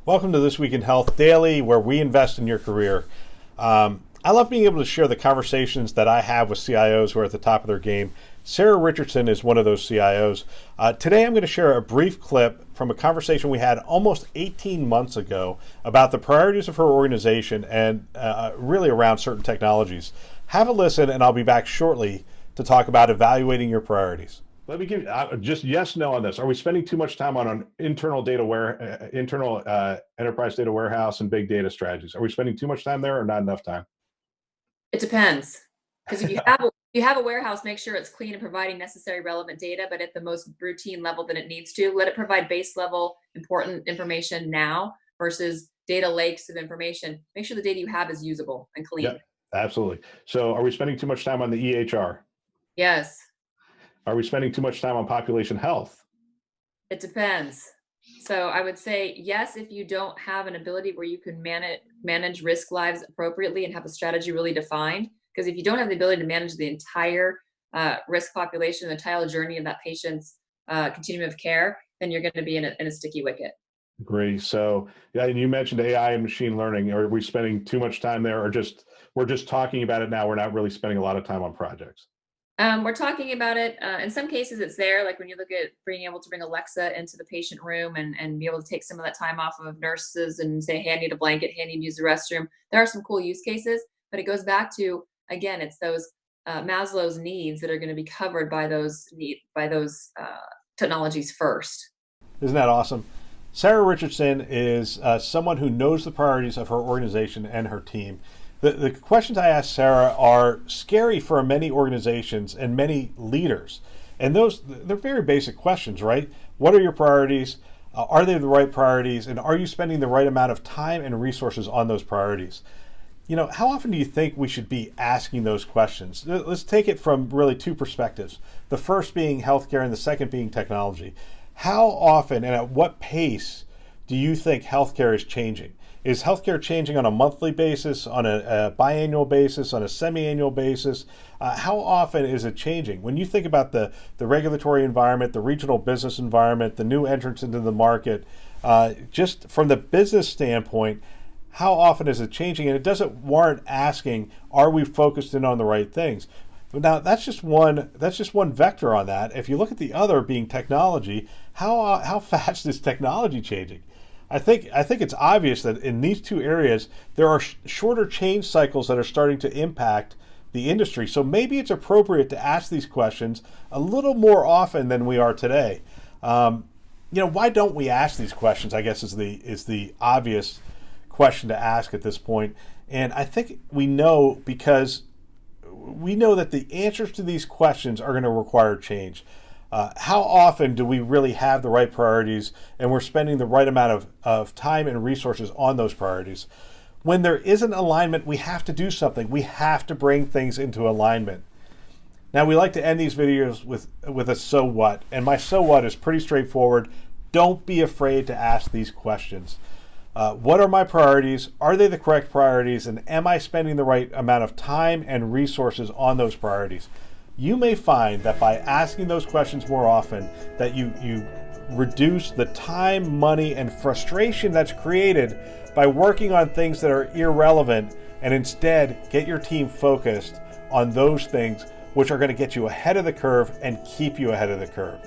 Welcome to This Week in Health Daily, where we invest in your career. I love being able to share the conversations that I have with CIOs who are at the top of their game. Sarah Richardson is one of those CIOs. Today I'm going to share a brief clip from a conversation we had almost 18 months ago about the priorities of her organization and really around certain technologies. Have a listen, and I'll be back shortly to talk about evaluating your priorities. Let me give just yes, no on this. Are we spending too much time on an internal enterprise data warehouse and big data strategies? Are we spending too much time there or not enough time? It depends. Because if you have a warehouse, make sure it's clean and providing necessary relevant data, but at the most routine level that it needs to. Let it provide base level important information now versus data lakes of information. Make sure the data you have is usable and clean. Yeah, absolutely. So are we spending too much time on the EHR? Yes. Are we spending too much time on population health? It depends. So I would say yes, if you don't have an ability where you can manage risk lives appropriately and have a strategy really defined. Because if you don't have the ability to manage the entire risk population, the entire journey of that patient's continuum of care, then you're going to be in a sticky wicket. Great. So, yeah, and you mentioned AI and machine learning. Are we spending too much time there, or we're just talking about it now? We're not really spending a lot of time on projects. We're talking about it. In some cases, it's there. Like when you look at being able to bring Alexa into the patient room and be able to take some of that time off of nurses and say, hey, I need a blanket, hey, I need to use the restroom. There are some cool use cases, but it goes back to, again, it's those Maslow's needs that are going to be covered by those technologies first. Isn't that awesome? Sarah Richardson is someone who knows the priorities of her organization and her team. The questions I asked Sarah are scary for many organizations and many leaders. And they're very basic questions, right? What are your priorities? Are they the right priorities? And are you spending the right amount of time and resources on those priorities? You know, how often do you think we should be asking those questions? Let's take it from really two perspectives. The first being healthcare and the second being technology. How often and at what pace do you think healthcare is changing? Is healthcare changing on a monthly basis, on a biannual basis, on a semi-annual basis? How often is it changing? When you think about the regulatory environment, the regional business environment, the new entrants into the market, just from the business standpoint, how often is it changing? And it doesn't warrant asking, are we focused in on the right things? Now, that's just one vector on that. If you look at the other being technology, how fast is technology changing? I think it's obvious that in these two areas, there are shorter change cycles that are starting to impact the industry. So maybe it's appropriate to ask these questions a little more often than we are today. Why don't we ask these questions, I guess is the obvious question to ask at this point. And I think we know because we know that the answers to these questions are going to require change. How often do we really have the right priorities and we're spending the right amount of time and resources on those priorities? When there isn't alignment, we have to do something. We have to bring things into alignment. Now, we like to end these videos with a so what, and my so what is pretty straightforward. Don't be afraid to ask these questions. What are my priorities? Are they the correct priorities? And am I spending the right amount of time and resources on those priorities? You may find that by asking those questions more often, that you reduce the time, money, and frustration that's created by working on things that are irrelevant, and instead get your team focused on those things which are going to get you ahead of the curve and keep you ahead of the curve.